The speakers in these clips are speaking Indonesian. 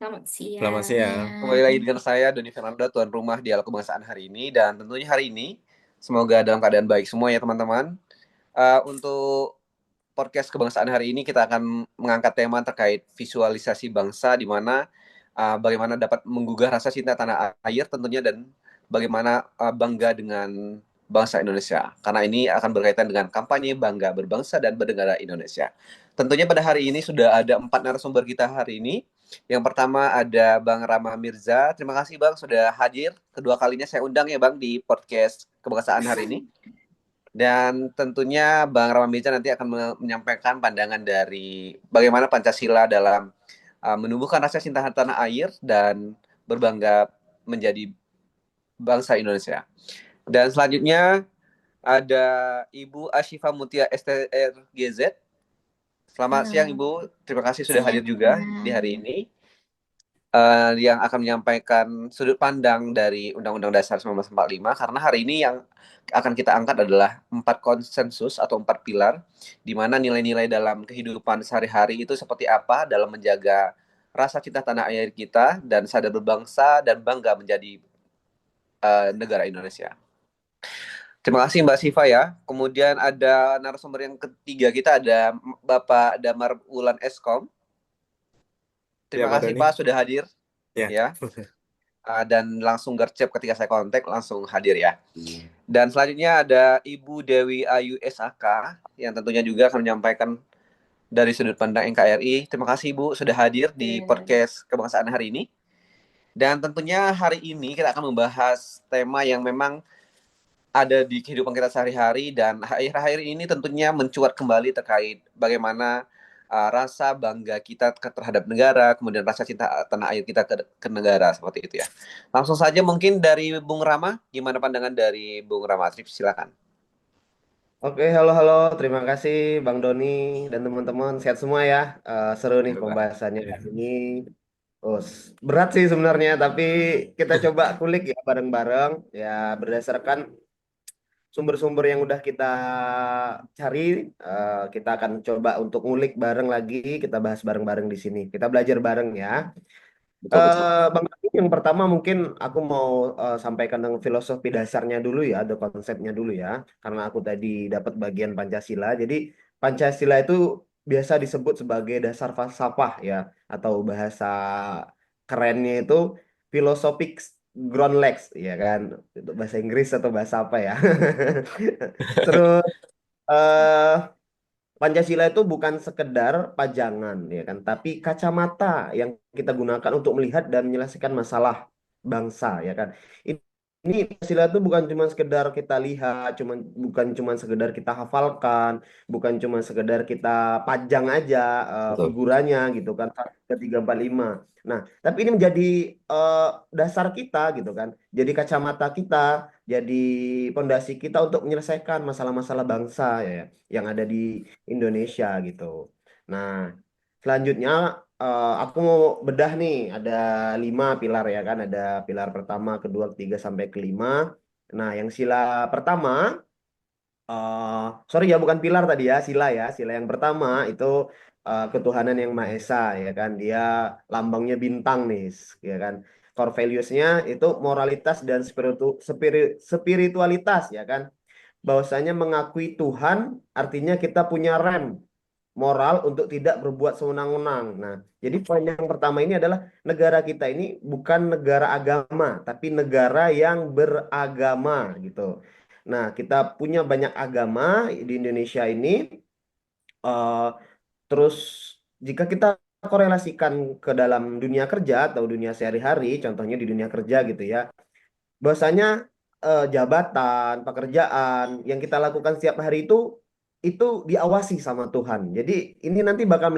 Selamat Selamat siang. siang. Kembali lagi dengan saya Doni Fernando, tuan rumah Dialog Kebangsaan hari ini. Dan tentunya hari ini semoga dalam keadaan baik semua ya teman-teman. Untuk podcast kebangsaan hari ini kita akan mengangkat tema terkait visualisasi bangsa, di mana bagaimana dapat menggugah rasa cinta tanah air tentunya, dan bagaimana bangga dengan bangsa Indonesia. Karena ini akan berkaitan dengan kampanye bangga berbangsa dan bernegara Indonesia. Tentunya pada hari ini sudah ada 4 narasumber kita hari ini. Yang pertama ada Bang Rama Mirza. Terima kasih Bang sudah hadir. Kedua kalinya saya undang ya Bang di podcast kebangsaan hari ini. Dan tentunya Bang Rama Mirza nanti akan menyampaikan pandangan dari bagaimana Pancasila dalam menumbuhkan rasa cinta tanah air dan berbangga menjadi bangsa Indonesia. Dan selanjutnya ada Ibu Ashifa Mutia STRGZ. Selamat siang Halo, Ibu, terima kasih sudah hadir juga di hari siang. ini. Yang akan menyampaikan sudut pandang dari Undang-Undang Dasar 1945, karena hari ini yang akan kita angkat adalah 4 konsensus atau 4 pilar, di mana nilai-nilai dalam kehidupan sehari-hari itu seperti apa dalam menjaga rasa cinta tanah air kita dan sadar berbangsa dan bangga menjadi negara Indonesia. Terima kasih Mbak Siva ya. Kemudian ada narasumber yang ketiga kita, ada Bapak Damar Wulan Eskom. Ya, Terima Pak kasih Doni. Pak sudah hadir Ya. ya. Dan langsung gercep ketika saya kontak langsung hadir ya. Dan selanjutnya ada Ibu Dewi Ayu SAK yang tentunya juga akan menyampaikan dari sudut pandang NKRI. Terima kasih Ibu sudah hadir di Ya. podcast kebangsaan hari ini. Dan tentunya hari ini kita akan membahas tema yang memang ada di kehidupan kita sehari-hari, dan akhir-akhir ini tentunya mencuat kembali terkait bagaimana rasa bangga kita terhadap negara, kemudian rasa cinta tanah air kita ke negara, seperti itu ya. Langsung saja mungkin dari Bung Rama, gimana pandangan dari Bung Rama? Silakan. Oke, halo halo. Terima kasih Bang Doni dan teman-teman. Sehat semua ya. Seru nih Alhamdulillah. pembahasannya Ya. kali ini. Oh, berat sih sebenarnya, tapi kita coba kulik ya bareng-bareng. Ya berdasarkan sumber-sumber yang udah kita cari, kita akan coba untuk ngulik bareng lagi. Kita bahas bareng-bareng di sini. Kita belajar bareng ya. Betul-betul. Bang Doni, yang pertama mungkin aku mau sampaikan tentang filosofi dasarnya dulu ya, ada konsepnya dulu ya, karena aku tadi dapat bagian Pancasila. Jadi Pancasila itu biasa disebut sebagai dasar falsafah ya, atau bahasa kerennya itu philosophic ground legs ya kan, itu bahasa Inggris atau bahasa apa ya. Terus eh Pancasila itu bukan sekedar pajangan ya kan, tapi kacamata yang kita gunakan untuk melihat dan menyelesaikan masalah bangsa ya kan. Ini Pancasila itu bukan cuma sekedar kita lihat, bukan cuma sekedar kita hafalkan, bukan cuma sekedar kita pajang aja Betul. figurannya gitu kan, 1, 2, 3, 4, 5. Nah, tapi ini menjadi eh, dasar kita gitu kan. Jadi kacamata kita, jadi pondasi kita untuk menyelesaikan masalah-masalah bangsa ya yang ada di Indonesia gitu. Nah, selanjutnya aku mau bedah nih, ada 5 pilar ya kan, ada pilar pertama, kedua, ketiga sampai kelima. Nah, yang sila pertama, sorry ya bukan pilar tadi ya, sila ya, sila yang pertama itu ketuhanan yang Maha Esa ya kan, dia lambangnya bintang nih, ya kan. Core values-nya itu moralitas dan spiritualitas ya kan, bahwasanya mengakui Tuhan artinya kita punya rem moral untuk tidak berbuat sewenang-wenang. Nah, jadi poin yang pertama ini adalah negara kita ini bukan negara agama, tapi negara yang beragama gitu. Nah, kita punya banyak agama di Indonesia ini. eh, Terus jika kita korelasikan ke dalam dunia kerja atau dunia sehari-hari, contohnya di dunia kerja gitu ya, bahwasanya jabatan, pekerjaan yang kita lakukan setiap hari itu diawasi sama Tuhan. Jadi ini nanti bakal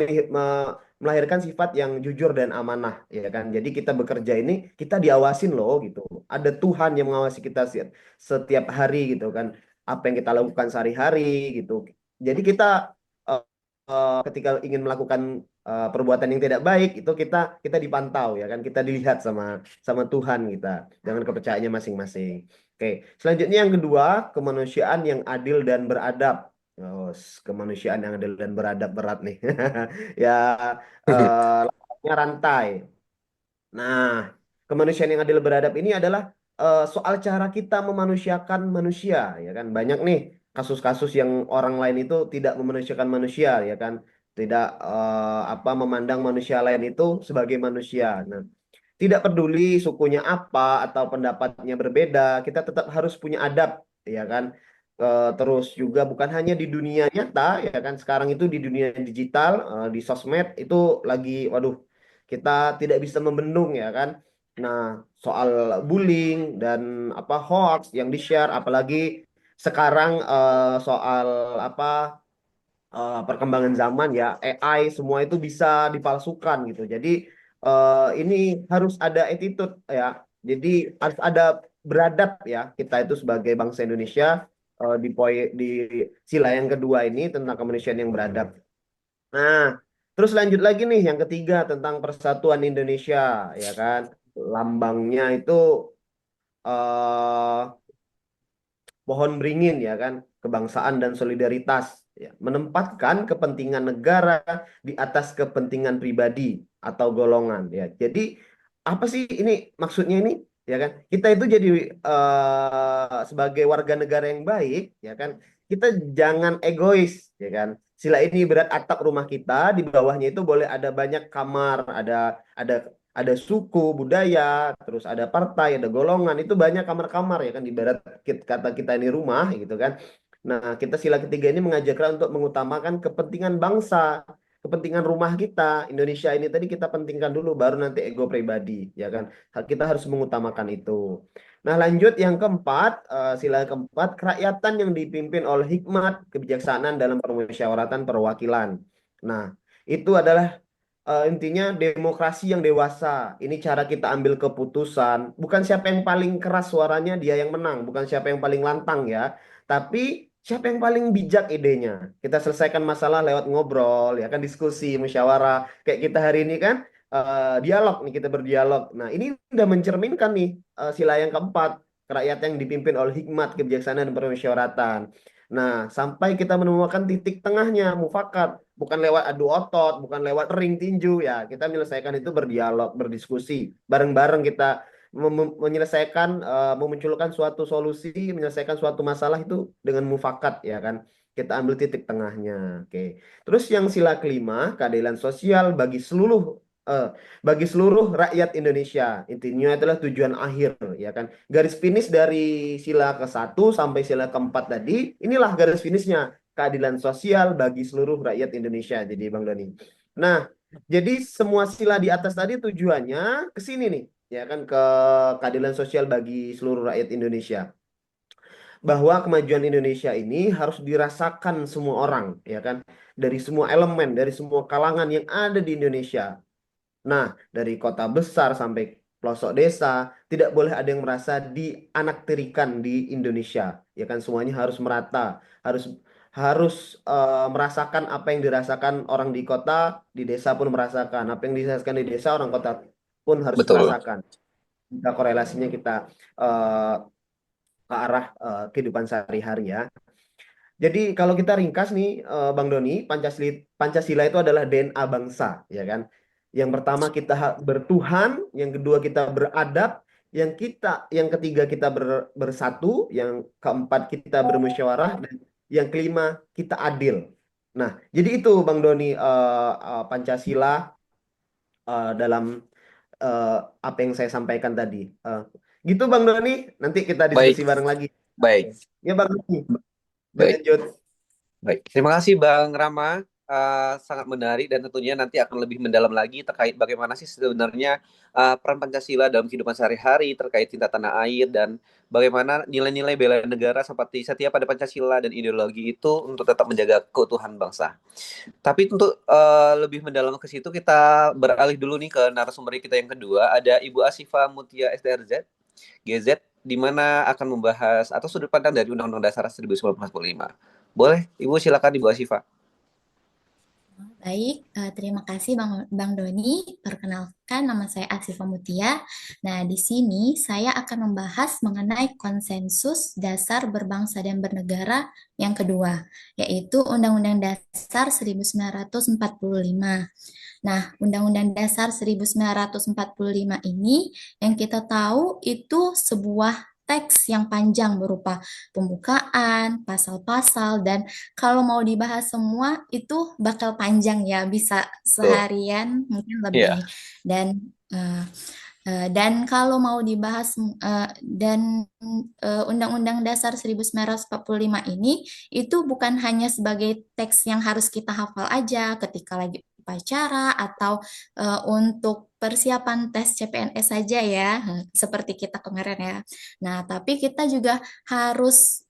melahirkan sifat yang jujur dan amanah, ya kan. Jadi kita bekerja ini kita diawasin loh gitu. Ada Tuhan yang mengawasi kita setiap hari gitu kan. Apa yang kita lakukan sehari-hari gitu. Jadi kita eh, ketika ingin melakukan perbuatan yang tidak baik itu kita kita dipantau ya kan, kita dilihat sama sama Tuhan kita dengan kepercayaannya masing-masing. Oke, selanjutnya yang kedua, kemanusiaan yang adil dan beradab. Oh, kemanusiaan yang adil dan beradab berat nih. Ya, lapangnya rantai. Nah, kemanusiaan yang adil beradab ini adalah soal cara kita memanusiakan manusia, ya kan? Banyak nih kasus-kasus yang orang lain itu tidak memanusiakan manusia, ya kan? Tidak memandang manusia lain itu sebagai manusia. Nah, tidak peduli sukunya apa atau pendapatnya berbeda, kita tetap harus punya adab, ya kan? Terus juga bukan hanya di dunia nyata, ya kan? Sekarang itu di dunia digital, di sosmed itu lagi, waduh, kita tidak bisa membendung, ya kan? Nah, soal bullying dan hoax yang di-share, apalagi sekarang soal apa perkembangan zaman ya AI semua itu bisa dipalsukan gitu. Jadi ini harus ada attitude ya. Jadi harus ada beradab ya kita itu sebagai bangsa Indonesia di sila yang kedua ini tentang kemanusiaan yang beradab. Nah, terus lanjut lagi nih yang ketiga tentang persatuan Indonesia ya kan. Lambangnya itu eh pohon beringin ya kan, kebangsaan dan solidaritas ya, menempatkan kepentingan negara di atas kepentingan pribadi atau golongan ya. Jadi apa sih ini maksudnya ini ya kan? Kita itu jadi sebagai warga negara yang baik ya kan, kita jangan egois ya kan. Sila ini berat atap rumah kita, di bawahnya itu boleh ada banyak kamar, ada ada suku, budaya, terus ada partai, ada golongan, itu banyak kamar-kamar ya kan, ibarat kata kita ini rumah gitu kan. Nah, kita sila ketiga ini mengajarkan untuk mengutamakan kepentingan bangsa, kepentingan rumah kita, Indonesia ini tadi kita pentingkan dulu, baru nanti ego pribadi, ya kan. Kita harus mengutamakan itu. Nah, lanjut yang keempat, sila keempat, kerakyatan yang dipimpin oleh hikmat, kebijaksanaan dalam permusyawaratan perwakilan. Nah, itu adalah intinya demokrasi yang dewasa. Ini cara kita ambil keputusan. Bukan siapa yang paling keras suaranya dia yang menang. Bukan siapa yang paling lantang ya. Tapi siapa yang paling bijak idenya. Kita selesaikan masalah lewat ngobrol, ya kan, diskusi, musyawarah. Kayak kita hari ini kan dialog nih, kita berdialog. Nah, ini udah mencerminkan nih sila yang keempat. Rakyat yang dipimpin oleh hikmat, kebijaksanaan, dan permusyawaratan. Nah, sampai kita menemukan titik tengahnya, mufakat, bukan lewat adu otot, bukan lewat ring tinju ya. Kita menyelesaikan itu berdialog, berdiskusi, bareng-bareng kita menyelesaikan, memunculkan suatu solusi, menyelesaikan suatu masalah itu dengan mufakat ya kan. Kita ambil titik tengahnya. Oke. Terus yang sila kelima, keadilan sosial eh, bagi seluruh rakyat Indonesia. Intinya adalah tujuan akhir ya kan. Garis finish dari sila ke-1 sampai sila ke-4 tadi, inilah garis finishnya, keadilan sosial bagi seluruh rakyat Indonesia. Jadi Bang Doni. Nah, jadi semua sila di atas tadi tujuannya ke sini nih, ya kan, ke keadilan sosial bagi seluruh rakyat Indonesia. Bahwa kemajuan Indonesia ini harus dirasakan semua orang, ya kan, dari semua elemen, dari semua kalangan yang ada di Indonesia. Nah, dari kota besar sampai pelosok desa, tidak boleh ada yang merasa dianaktirikan di Indonesia. Ya kan, semuanya harus merata, harus harus merasakan apa yang dirasakan orang di kota, di desa pun merasakan. Apa yang dirasakan di desa, orang kota pun harus Betul. merasakan. Kita korelasinya kita eh, ke arah kehidupan sehari-hari ya. Jadi kalau kita ringkas nih, Bang Doni, Pancasila itu adalah DNA bangsa, ya kan? Yang pertama kita bertuhan, yang kedua kita beradab, yang ketiga kita bersatu, yang keempat kita bermusyawarah, dan yang kelima kita adil. Nah, jadi itu Bang Doni, Pancasila dalam eh, apa yang saya sampaikan tadi. Gitu Bang Doni, nanti kita diskusi Baik, bareng lagi. baik, Ya Bang Doni, baik. lanjut. Baik, terima kasih Bang Rama. Sangat menarik dan tentunya nanti akan lebih mendalam lagi terkait bagaimana sih sebenarnya peran Pancasila dalam kehidupan sehari-hari terkait cinta tanah air dan bagaimana nilai-nilai bela negara seperti setia pada Pancasila dan ideologi itu untuk tetap menjaga keutuhan bangsa. Tapi untuk lebih mendalam ke situ kita beralih dulu nih ke narasumber kita yang kedua, ada Ibu Asifa Mutia SDRZ, GZ, di mana akan membahas atau sudut pandang dari Undang-Undang Dasar 1945. Boleh, Ibu silakan Ibu Asifa. Baik, terima kasih Bang Doni. Perkenalkan, nama saya Asifa Mutia. Nah, di sini saya akan membahas mengenai konsensus dasar berbangsa dan bernegara yang kedua, yaitu Undang-Undang Dasar 1945. Nah, Undang-Undang Dasar 1945 ini yang kita tahu itu sebuah teks yang panjang berupa pembukaan, pasal-pasal, dan kalau mau dibahas semua itu bakal panjang ya, bisa Tuh. seharian mungkin Iya. lebih. Dan eh, dan kalau mau dibahas dan Undang-Undang Dasar 1945 ini itu bukan hanya sebagai teks yang harus kita hafal aja ketika lagi upacara atau untuk persiapan tes CPNS saja ya, seperti kita kemarin ya. Nah, tapi kita juga harus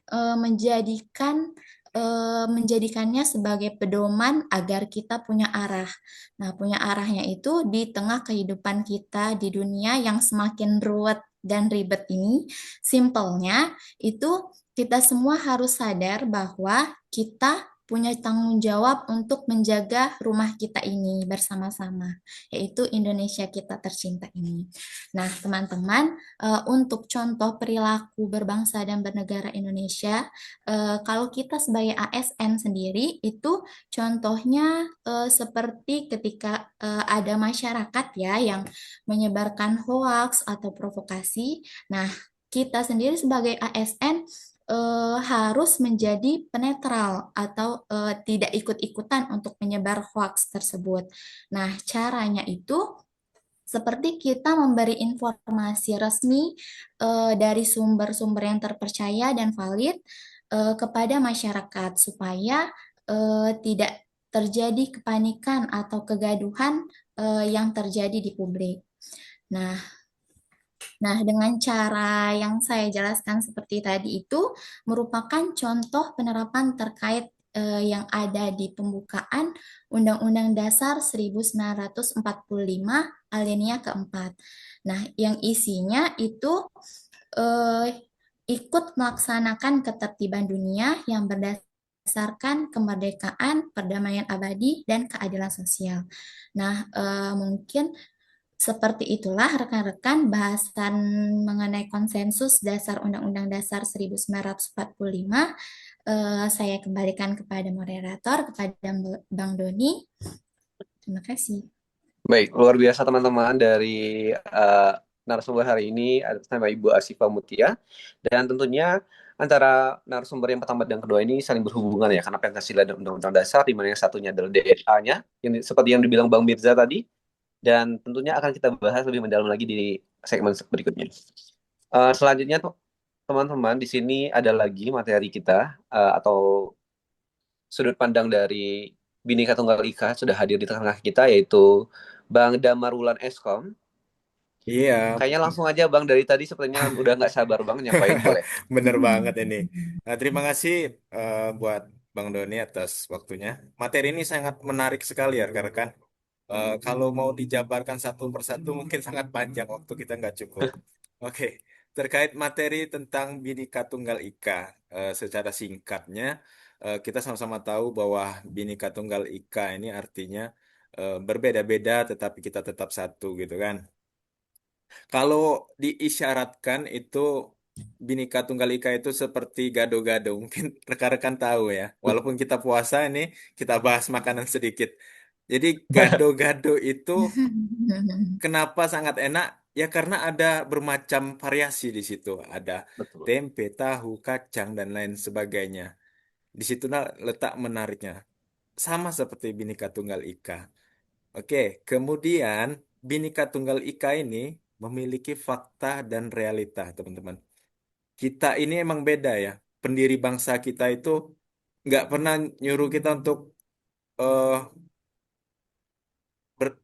menjadikannya sebagai pedoman agar kita punya arah. Nah, punya arahnya itu di tengah kehidupan kita di dunia yang semakin ruwet dan ribet ini, simpelnya itu kita semua harus sadar bahwa kita punya tanggung jawab untuk menjaga rumah kita ini bersama-sama, yaitu Indonesia kita tercinta ini. Nah, teman-teman, untuk contoh perilaku berbangsa dan bernegara Indonesia, kalau kita sebagai ASN sendiri itu contohnya seperti ketika ada masyarakat ya yang menyebarkan hoaks atau provokasi. Nah, kita sendiri sebagai ASN harus menjadi penetral atau tidak ikut-ikutan untuk menyebar hoaks tersebut. Nah, caranya itu seperti kita memberi informasi resmi dari sumber-sumber yang terpercaya dan valid kepada masyarakat supaya tidak terjadi kepanikan atau kegaduhan yang terjadi di publik. Nah, dengan cara yang saya jelaskan seperti tadi itu merupakan contoh penerapan terkait yang ada di pembukaan Undang-Undang Dasar 1945 alinea keempat. Nah, yang isinya itu eh, ikut melaksanakan ketertiban dunia yang berdasarkan kemerdekaan, perdamaian abadi, dan keadilan sosial. Nah, mungkin seperti itulah rekan-rekan bahasan mengenai konsensus dasar Undang-Undang Dasar 1945. Saya kembalikan kepada moderator, kepada Bang Doni. Terima kasih. Baik, luar biasa teman-teman dari narasumber hari ini ada nama Ibu Asifa Mutia, dan tentunya antara narasumber yang pertama dan kedua ini saling berhubungan ya karena Pancasila dan Undang-Undang Dasar, di mana yang satunya adalah DNA-nya yang seperti yang dibilang Bang Mirza tadi, dan tentunya akan kita bahas lebih mendalam lagi di segmen berikutnya. Selanjutnya teman-teman, di sini ada lagi materi kita atau sudut pandang dari Bhinneka Tunggal Ika sudah hadir di tengah kita, yaitu Bang Damarulan Eskom. Iya, Kayaknya langsung aja Bang, dari tadi sepertinya udah nggak sabar Bang, nyampain boleh. bener banget ini. Nah, terima kasih buat Bang Doni atas waktunya. Materi ini sangat menarik sekali ya, rekan-rekan. Kalau mau dijabarkan satu persatu mungkin sangat panjang, waktu kita nggak cukup. Oke, terkait materi tentang Bhinneka Tunggal Ika, secara singkatnya kita sama-sama tahu bahwa Bhinneka Tunggal Ika ini artinya berbeda-beda tetapi kita tetap satu gitu kan. Kalau diisyaratkan itu Bhinneka Tunggal Ika itu seperti gado-gado, mungkin rekan-rekan tahu ya. Walaupun kita puasa ini kita bahas makanan sedikit. Jadi gado-gado itu kenapa sangat enak? Ya karena ada bermacam variasi di situ. Ada Betul. tempe, tahu, kacang, dan lain sebagainya. Di situ letak menariknya. Sama seperti Bhinneka Tunggal Ika. Oke, kemudian Bhinneka Tunggal Ika ini memiliki fakta dan realita, teman-teman. Kita ini emang beda ya. Pendiri bangsa kita itu nggak pernah nyuruh kita untuk eh,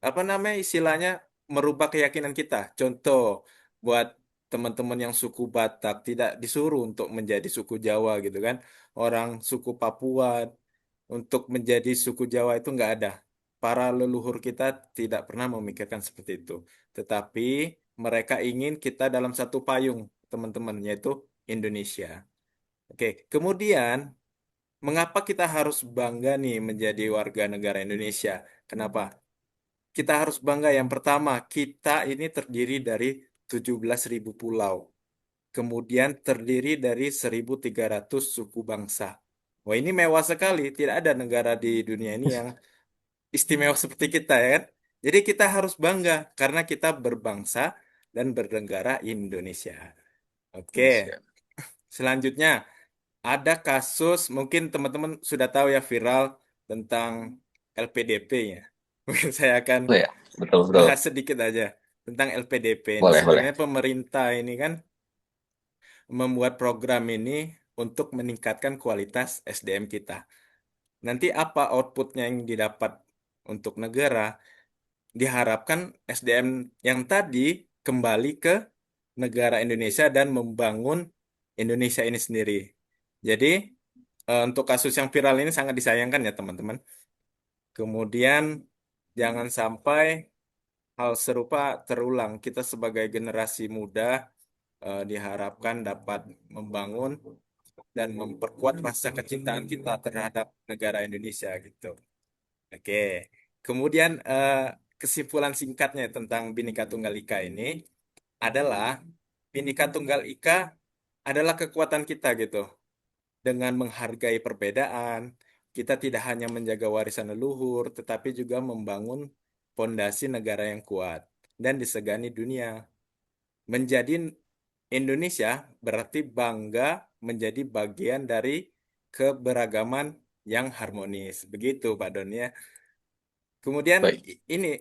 apa namanya istilahnya merubah keyakinan kita. Contoh buat teman-teman yang suku Batak tidak disuruh untuk menjadi suku Jawa gitu kan. Orang suku Papua untuk menjadi suku Jawa itu nggak ada. Para leluhur kita tidak pernah memikirkan seperti itu. Tetapi mereka ingin kita dalam satu payung, teman-teman, yaitu Indonesia. Oke, kemudian mengapa kita harus bangga nih menjadi warga negara Indonesia? Kenapa? Kita harus bangga. Yang pertama, kita ini terdiri dari 17.000 pulau. Kemudian terdiri dari 1.300 suku bangsa. Wah, ini mewah sekali. Tidak ada negara di dunia ini yang istimewa seperti kita ya kan? Jadi kita harus bangga karena kita berbangsa dan bernegara Indonesia. Oke, Indonesia. selanjutnya ada kasus mungkin teman-teman sudah tahu ya viral tentang LPDP-nya. Mungkin saya akan Oh ya, betul betul. bahas sedikit aja tentang LPDP ini. Boleh boleh. Sebenarnya pemerintah ini kan membuat program ini untuk meningkatkan kualitas SDM kita. Nanti apa outputnya yang didapat untuk negara? Diharapkan SDM yang tadi kembali ke negara Indonesia dan membangun Indonesia ini sendiri. Jadi untuk kasus yang viral ini sangat disayangkan ya teman-teman. Kemudian jangan sampai hal serupa terulang. Kita sebagai generasi muda diharapkan dapat membangun dan memperkuat rasa kecintaan kita terhadap negara Indonesia gitu. Oke. Kemudian kesimpulan singkatnya tentang Bhinneka Tunggal Ika ini adalah Bhinneka Tunggal Ika adalah kekuatan kita gitu. Dengan menghargai perbedaan, kita tidak hanya menjaga warisan leluhur, tetapi juga membangun fondasi negara yang kuat dan disegani dunia. Menjadi Indonesia berarti bangga menjadi bagian dari keberagaman yang harmonis. Begitu, Pak Don ya. Kemudian Baik. ini,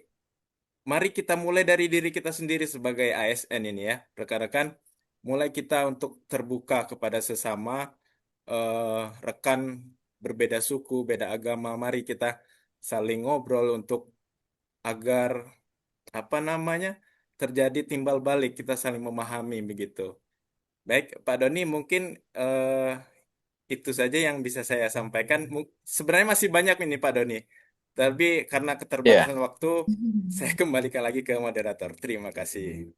mari kita mulai dari diri kita sendiri sebagai ASN ini ya, rekan-rekan. Mulai kita untuk terbuka kepada sesama rekan berbeda suku, beda agama. Mari kita saling ngobrol untuk agar apa namanya terjadi timbal balik, kita saling memahami begitu. Baik, Pak Doni, mungkin itu saja yang bisa saya sampaikan. Sebenarnya masih banyak ini Pak Doni, tapi karena Ya, keterbatasan waktu, saya kembalikan lagi ke moderator. Terima kasih.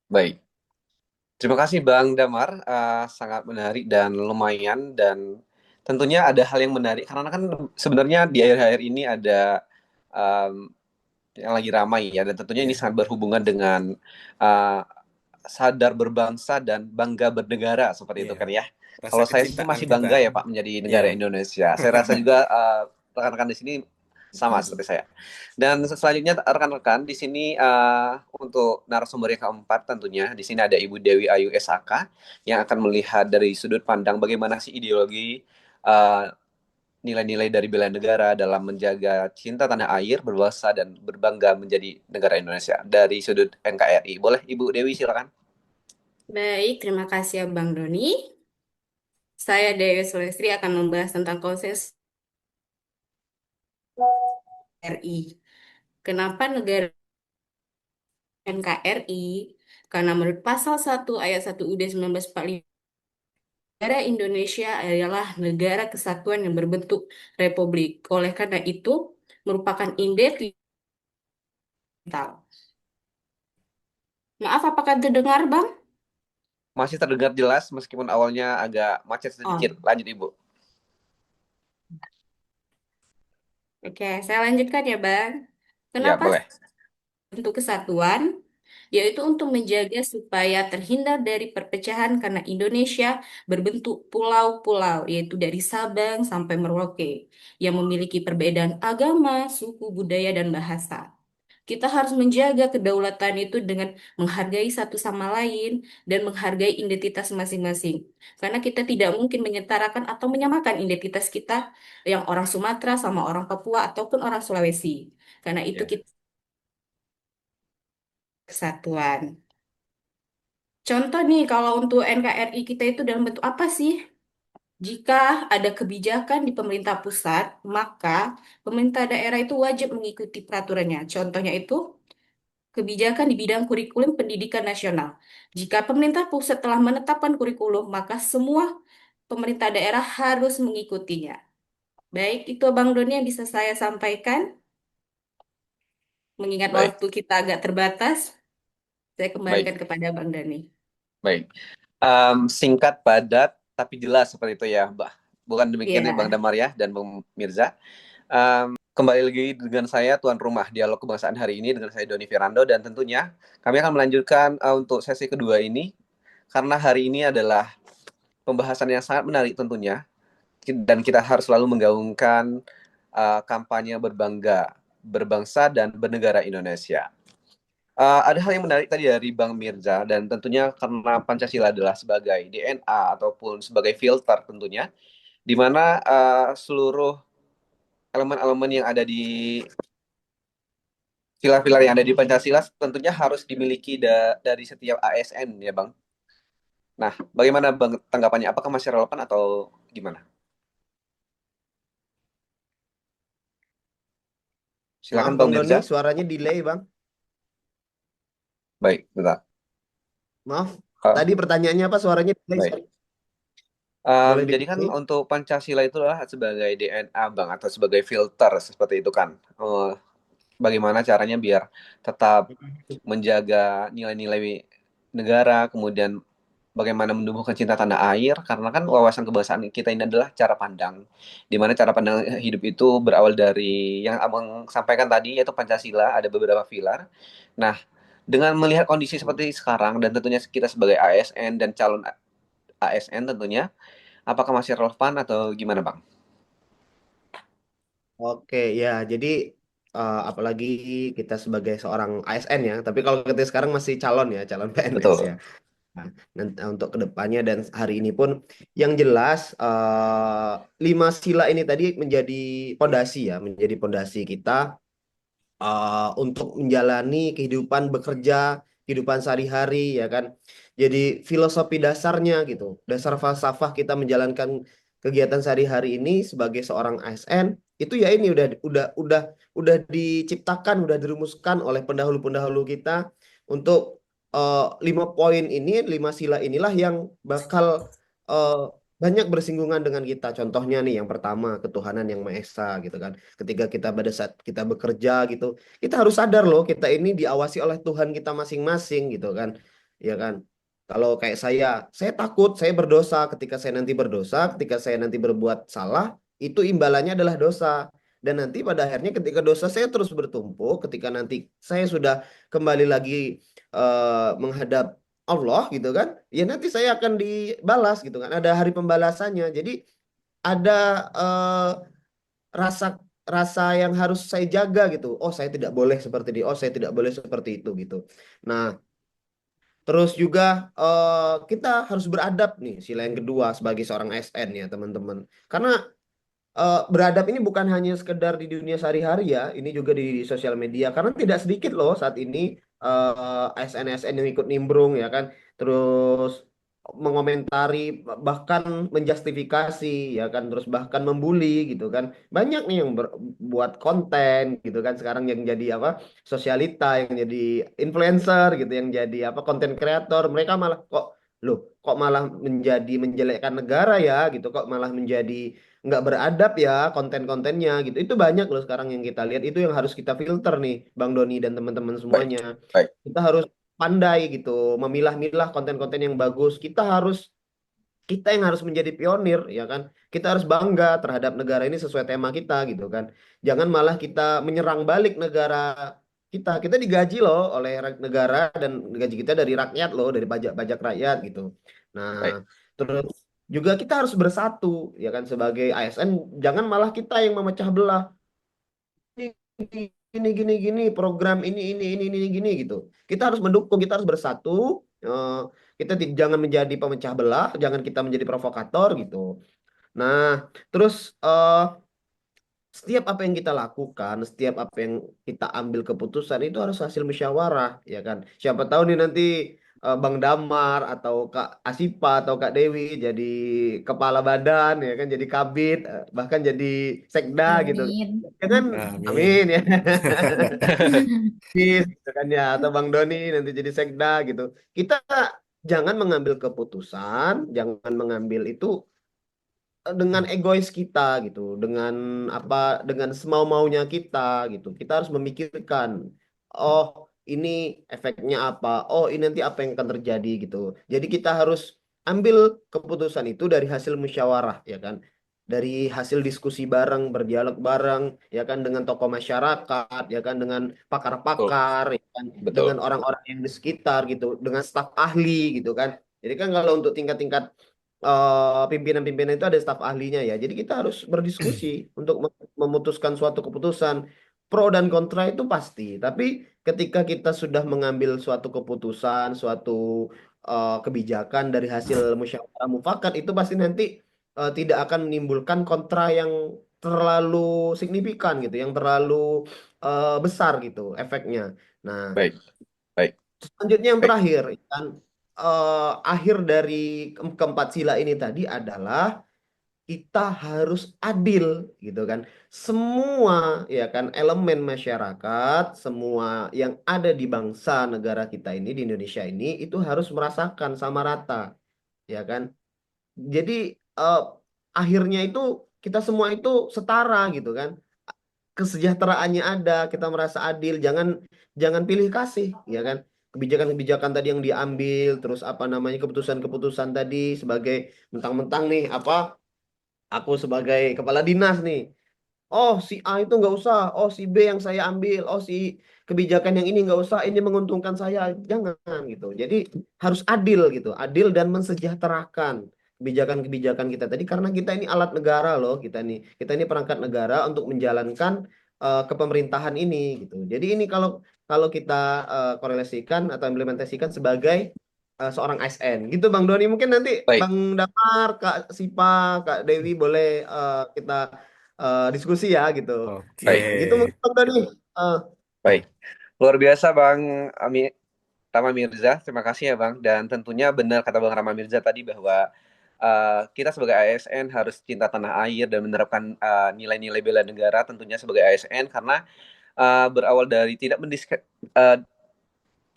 baik. Terima kasih Bang Damar, sangat menarik dan lumayan, dan tentunya ada hal yang menarik karena kan sebenarnya di akhir-akhir ini ada um, yang lagi ramai ya, dan tentunya ini Ya, sangat berhubungan dengan uh, sadar berbangsa dan bangga bernegara seperti itu iya. kan ya. Rasa Kalau saya sih kecintaan masih kita. bangga ya Pak menjadi Iya. negara Indonesia. Saya rasa juga rekan-rekan di sini sama seperti saya. Dan selanjutnya rekan-rekan di sini untuk narasumber yang keempat tentunya di sini ada Ibu Dewi Ayu SAK yang akan melihat dari sudut pandang bagaimana sih ideologi uh, nilai-nilai dari bela negara dalam menjaga cinta tanah air, berbangsa dan berbangga menjadi negara Indonesia dari sudut NKRI. Boleh Ibu Dewi silakan. Baik, terima kasih ya Bang Doni. Saya Dewi Sulistri akan membahas tentang konsensus RI. Kenapa negara NKRI? Karena menurut pasal 1 ayat 1 UUD 1945, negara Indonesia adalah negara kesatuan yang berbentuk republik. Oleh karena itu, merupakan identitas. Maaf, apakah terdengar, Bang? Masih terdengar jelas meskipun awalnya agak macet sedikit. Oh, Lanjut Ibu. oke, saya lanjutkan ya, Bang. Ya, Kenapa boleh. bentuk kesatuan? Yaitu untuk menjaga supaya terhindar dari perpecahan karena Indonesia berbentuk pulau-pulau, yaitu dari Sabang sampai Merauke, yang memiliki perbedaan agama, suku, budaya, dan bahasa. Kita harus menjaga kedaulatan itu dengan menghargai satu sama lain dan menghargai identitas masing-masing. Karena kita tidak mungkin menyetarakan atau menyamakan identitas kita yang orang Sumatera sama orang Papua ataupun orang Sulawesi. Karena itu Ya. kita kesatuan. Contoh nih, kalau untuk NKRI kita itu dalam bentuk apa sih? Jika ada kebijakan di pemerintah pusat, maka pemerintah daerah itu wajib mengikuti peraturannya. Contohnya itu kebijakan di bidang kurikulum pendidikan nasional. Jika pemerintah pusat telah menetapkan kurikulum, maka semua pemerintah daerah harus mengikutinya. Baik, itu Bang Doni yang bisa saya sampaikan. Mengingat Baik, waktu kita agak terbatas, saya baik, kembalikan kepada Bang Dani. baik. Singkat, padat, tapi jelas seperti itu ya, Mbak. Bukan demikian ya, Bang Ya, Damar ya dan Bang Mirza. Kembali lagi dengan saya tuan rumah dialog kebangsaan hari ini dengan saya Doni Firando, dan tentunya kami akan melanjutkan untuk sesi kedua ini karena hari ini adalah pembahasan yang sangat menarik tentunya, dan kita harus selalu menggaungkan kampanye berbangga berbangsa dan bernegara Indonesia. Ada hal yang menarik tadi dari Bang Mirza, dan tentunya karena Pancasila adalah sebagai DNA ataupun sebagai filter tentunya, di mana seluruh elemen-elemen yang ada di pilar-pilar yang ada di Pancasila tentunya harus dimiliki dari setiap ASN ya Bang. Nah, bagaimana Bang tanggapannya? Apakah masih relevan atau gimana? Maaf Silakan Bang Bang Doni, Mirza. suaranya delay Bang. Baik, bentar. Maaf, Uh, tadi pertanyaannya apa? Suaranya delay, baik. sorry. Boleh Jadi kan diulangi? untuk Pancasila itu adalah sebagai DNA Bang, atau sebagai filter seperti itu kan. Bagaimana caranya biar tetap menjaga nilai-nilai negara, kemudian bagaimana menumbuhkan cinta tanah air, karena kan wawasan kebangsaan kita ini adalah cara pandang, di mana cara pandang hidup itu berawal dari yang Abang sampaikan tadi, yaitu Pancasila, ada beberapa pilar. Nah, dengan melihat kondisi seperti sekarang, dan tentunya kita sebagai ASN dan calon ASN tentunya, apakah masih relevan atau gimana Bang? Oke, ya. Jadi apalagi kita sebagai seorang ASN ya, tapi kalau kita sekarang masih calon ya, calon PNS ya. Betul. Nah, nanti untuk kedepannya dan hari ini pun yang jelas lima sila ini tadi menjadi pondasi ya, menjadi pondasi kita untuk menjalani kehidupan bekerja, kehidupan sehari-hari ya kan. Jadi filosofi dasarnya gitu, dasar falsafah kita menjalankan kegiatan sehari-hari ini sebagai seorang ASN itu ya ini udah diciptakan, udah dirumuskan oleh pendahulu-pendahulu kita untuk 5 poin ini, 5 sila inilah yang bakal eh, banyak bersinggungan dengan kita. Contohnya nih yang pertama ketuhanan yang Maha Esa gitu kan. Ketika kita pada saat kita bekerja gitu kita harus sadar loh kita ini diawasi oleh Tuhan kita masing-masing gitu kan ya kan kalau kayak saya takut saya berdosa ketika saya nanti berdosa ketika saya nanti berbuat salah itu imbalannya adalah dosa dan nanti pada akhirnya ketika dosa saya terus bertumpuk ketika nanti saya sudah kembali lagi menghadap Allah gitu kan ya nanti saya akan dibalas gitu kan ada hari pembalasannya jadi ada eh, rasa rasa yang harus saya jaga gitu. Oh, saya tidak boleh seperti ini. Oh, saya tidak boleh seperti itu gitu. Nah, terus juga kita harus beradab nih sila yang kedua sebagai seorang ASN ya, teman-teman. Karena beradab ini bukan hanya sekedar di dunia sehari-hari ya, ini juga di sosial media. Karena tidak sedikit loh saat ini ASN-ASN yang ikut nimbrung ya kan, terus mengomentari bahkan menjustifikasi ya kan, terus bahkan membuli gitu kan. Banyak nih yang buat konten gitu kan sekarang yang jadi apa sosialita, yang jadi influencer gitu, yang jadi apa konten kreator. Mereka malah loh kok malah menjadi menjelekkan negara ya gitu, kok malah menjadi nggak beradab ya konten-kontennya gitu. Itu banyak loh sekarang yang kita lihat. Itu yang harus kita filter nih, Bang Doni dan teman-teman Baik, semuanya. baik, Kita harus pandai gitu, memilah-milah konten-konten yang bagus. Kita yang harus menjadi pionir, ya kan? Kita harus bangga terhadap negara ini sesuai tema kita gitu kan. Jangan malah kita menyerang balik negara kita. Kita digaji loh oleh negara dan gaji kita dari rakyat loh, dari pajak-pajak rakyat gitu. Nah, baik. terus juga kita harus bersatu ya kan sebagai ASN. Jangan malah kita yang memecah belah. Gini program ini gini gitu. Kita harus mendukung, kita harus bersatu. eh, kita jangan menjadi pemecah belah, jangan kita menjadi provokator gitu. Nah, terus setiap apa yang kita lakukan, setiap apa yang kita ambil keputusan itu harus hasil musyawarah, ya kan? Siapa tahu nih nanti Bang Damar atau Kak Asipa atau Kak Dewi jadi kepala badan, ya kan? Jadi kabit, bahkan jadi sekda gitu. Amin. Ya kan? Amin Amin. ya. Gitu kan ya. Atau Bang Doni nanti jadi sekda gitu. Kita jangan mengambil keputusan, jangan mengambil itu dengan egois kita gitu, dengan apa, dengan semau-maunya kita gitu. Kita harus memikirkan, oh ini efeknya apa, oh ini nanti apa yang akan terjadi gitu. Jadi kita harus ambil keputusan itu dari hasil musyawarah ya kan, dari hasil diskusi bareng, berdialog bareng ya kan dengan tokoh masyarakat ya kan, dengan Betul, pakar-pakar ya kan, dengan betul. orang-orang yang di sekitar gitu, dengan staf ahli gitu kan. Jadi kan kalau untuk tingkat-tingkat pimpinan-pimpinan itu ada staf ahlinya ya. Jadi kita harus berdiskusi untuk memutuskan suatu keputusan. pro dan kontra itu pasti. Tapi ketika kita sudah mengambil suatu keputusan, suatu kebijakan dari hasil musyawarah mufakat, itu pasti nanti tidak akan menimbulkan kontra yang terlalu signifikan gitu, yang terlalu besar gitu efeknya. Nah, Baik, baik, selanjutnya yang baik. terakhir kan, akhir dari keempat sila ini tadi adalah kita harus adil gitu kan. Semua ya kan elemen masyarakat, semua yang ada di bangsa negara kita ini di Indonesia ini itu harus merasakan sama rata ya kan. Jadi eh, akhirnya itu kita semua itu setara gitu kan. Kesejahteraannya ada, kita merasa adil, jangan jangan pilih kasih ya kan. Kebijakan-kebijakan tadi yang diambil, terus apa namanya keputusan-keputusan tadi sebagai mentang-mentang nih apa aku sebagai kepala dinas nih. Oh, si A itu nggak usah. Oh, si B yang saya ambil. Oh, si kebijakan yang ini nggak usah. Ini menguntungkan saya. Jangan gitu. Jadi harus adil gitu. Adil dan mensejahterakan kebijakan-kebijakan kita tadi. Karena kita ini alat negara loh. Kita ini perangkat negara untuk menjalankan kepemerintahan ini gitu. Jadi ini kalau kalau kita korelasikan atau implementasikan sebagai seorang ASN gitu Bang Doni. Mungkin nanti Baik, Bang Damar, Kak Sipa, Kak Dewi boleh kita diskusi ya gitu. baik, Gitu Oke. mungkin Bang Doni. Eh, baik. Luar biasa Bang Rama Mirza, terima kasih ya Bang. Dan tentunya benar kata Bang Rama Mirza tadi bahwa kita sebagai ASN harus cinta tanah air dan menerapkan nilai-nilai bela negara tentunya sebagai ASN karena berawal dari tidak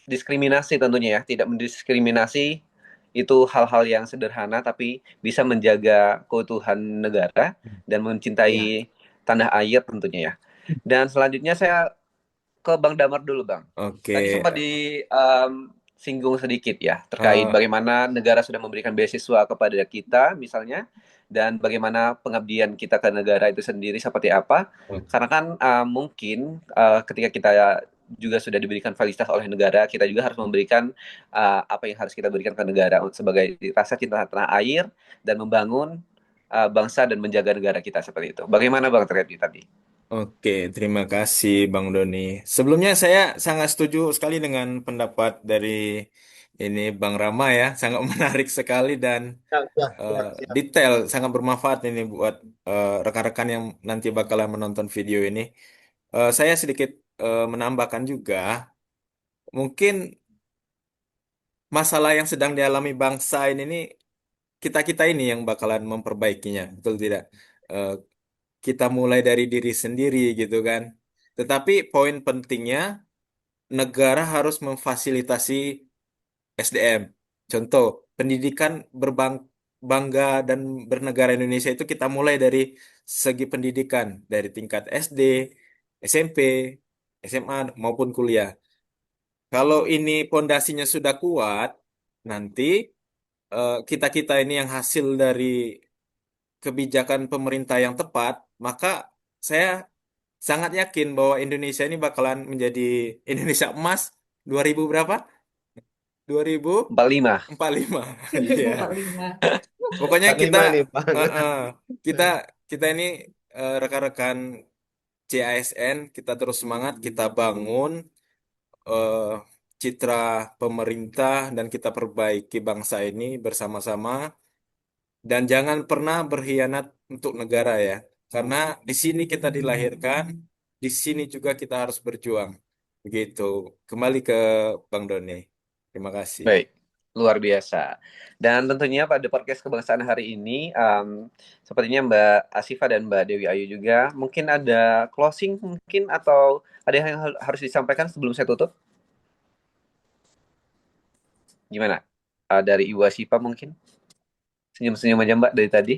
diskriminasi tentunya ya, tidak mendiskriminasi itu hal-hal yang sederhana tapi bisa menjaga keutuhan negara dan ya, mencintai tanah air tentunya ya. Dan selanjutnya saya ke Bang Damar dulu Bang. Tadi Oke. sempat disinggung sedikit ya terkait Eh, bagaimana negara sudah memberikan beasiswa kepada kita misalnya dan bagaimana pengabdian kita ke negara itu sendiri seperti apa. Karena kan mungkin ketika kita juga sudah diberikan fasilitas oleh negara, kita juga harus memberikan apa yang harus kita berikan ke negara sebagai rasa cinta tanah air dan membangun bangsa dan menjaga negara kita seperti itu. Bagaimana Bang terkait itu tadi? Oke, terima kasih Bang Doni. Sebelumnya saya sangat setuju sekali dengan pendapat dari ini Bang Rama ya, sangat menarik sekali dan ya, ya, eh, ya, siap. detail, sangat bermanfaat ini buat rekan-rekan yang nanti bakalan menonton video ini. Saya sedikit menambahkan juga, mungkin masalah yang sedang dialami bangsa ini kita-kita ini yang bakalan memperbaikinya, betul tidak? Eh, kita mulai dari diri sendiri gitu kan. Tetapi poin pentingnya negara harus memfasilitasi SDM. Contoh, pendidikan berbangga dan bernegara Indonesia itu kita mulai dari segi pendidikan dari tingkat SD, SMP, SMA maupun kuliah. Kalau ini pondasinya sudah kuat, nanti kita-kita ini yang hasil dari kebijakan pemerintah yang tepat, maka saya sangat yakin bahwa Indonesia ini bakalan menjadi Indonesia emas 2000 berapa? 45. 2045. Iya. 45. Pokoknya kita 45 nih Bang. eh, eh, kita kita ini rekan-rekan CASN kita terus semangat, kita bangun eh, citra pemerintah dan kita perbaiki bangsa ini bersama-sama. Dan jangan pernah berkhianat untuk negara ya. Karena di sini kita dilahirkan, di sini juga kita harus berjuang. Begitu. Kembali ke Bang Doni. Terima kasih. Baik, luar biasa. Dan tentunya pada podcast kebangsaan hari ini, sepertinya Mbak Asifa dan Mbak Dewi Ayu juga, mungkin ada closing mungkin atau ada yang harus disampaikan sebelum saya tutup? Gimana? Dari Ibu Asifa mungkin? Senyum-senyum aja Mbak dari tadi.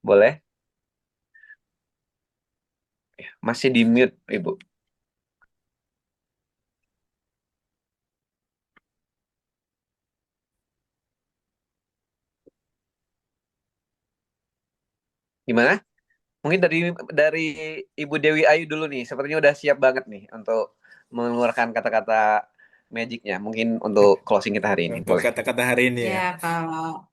Boleh? Masih di mute, Ibu. Gimana? Mungkin dari Ibu Dewi Ayu dulu nih. Sepertinya udah siap banget nih untuk mengeluarkan kata-kata magicnya. Mungkin untuk closing kita hari ini. Untuk Boleh. kata-kata hari ini Ya, ya. kalau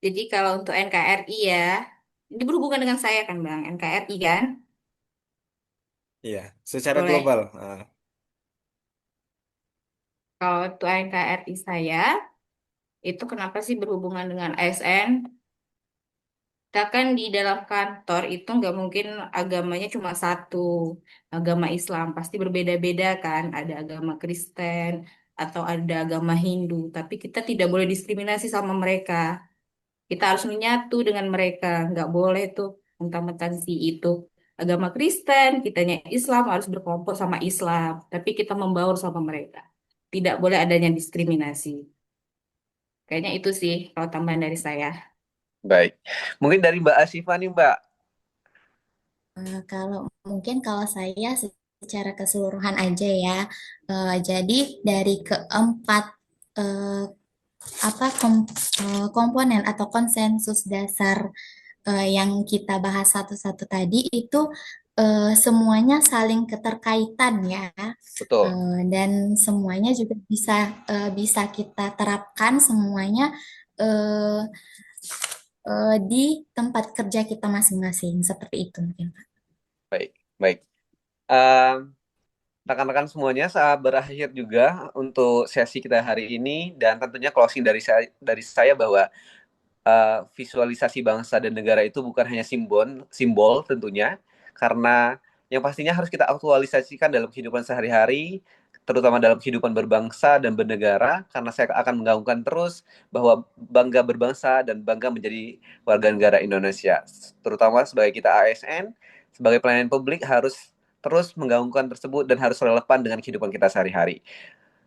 jadi kalau untuk NKRI ya, Ini berhubungan dengan saya kan Bang, NKRI kan? Iya, secara Boleh. global. Kalau itu NKRI saya, itu kenapa sih berhubungan dengan ASN? Kita kan di dalam kantor itu nggak mungkin agamanya cuma satu, agama Islam pasti berbeda-beda kan, ada agama Kristen atau ada agama Hindu, tapi kita tidak boleh diskriminasi sama mereka. Kita harus menyatu dengan mereka, nggak boleh tuh mentang-mentang si itu agama Kristen, kitanya Islam harus berkelompok sama Islam, tapi kita membaur sama mereka. Tidak boleh adanya diskriminasi. Kayaknya itu sih kalau tambahan dari saya. Baik. Mungkin dari Mbak Asifa nih, Mbak. Kalau mungkin kalau saya secara keseluruhan aja ya. Jadi dari keempat eh, komponen atau konsensus dasar yang kita bahas satu-satu tadi itu semuanya saling keterkaitan ya. Betul. Dan semuanya juga bisa kita terapkan semuanya eh, di tempat kerja kita masing-masing seperti itu mungkin Pak. Baik, baik. Em, Rekan-rekan semuanya, saat berakhir juga untuk sesi kita hari ini dan tentunya closing dari saya bahwa visualisasi bangsa dan negara itu bukan hanya simbol simbol tentunya, karena yang pastinya harus kita aktualisasikan dalam kehidupan sehari-hari, terutama dalam kehidupan berbangsa dan bernegara, karena saya akan menggaungkan terus bahwa bangga berbangsa dan bangga menjadi warga negara Indonesia, terutama sebagai kita ASN, sebagai pelayan publik harus terus menggaungkan tersebut dan harus relevan dengan kehidupan kita sehari-hari.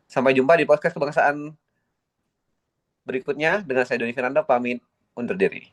Sampai jumpa di podcast kebangsaan berikutnya dengan saya Doni Fernando pamit undur diri.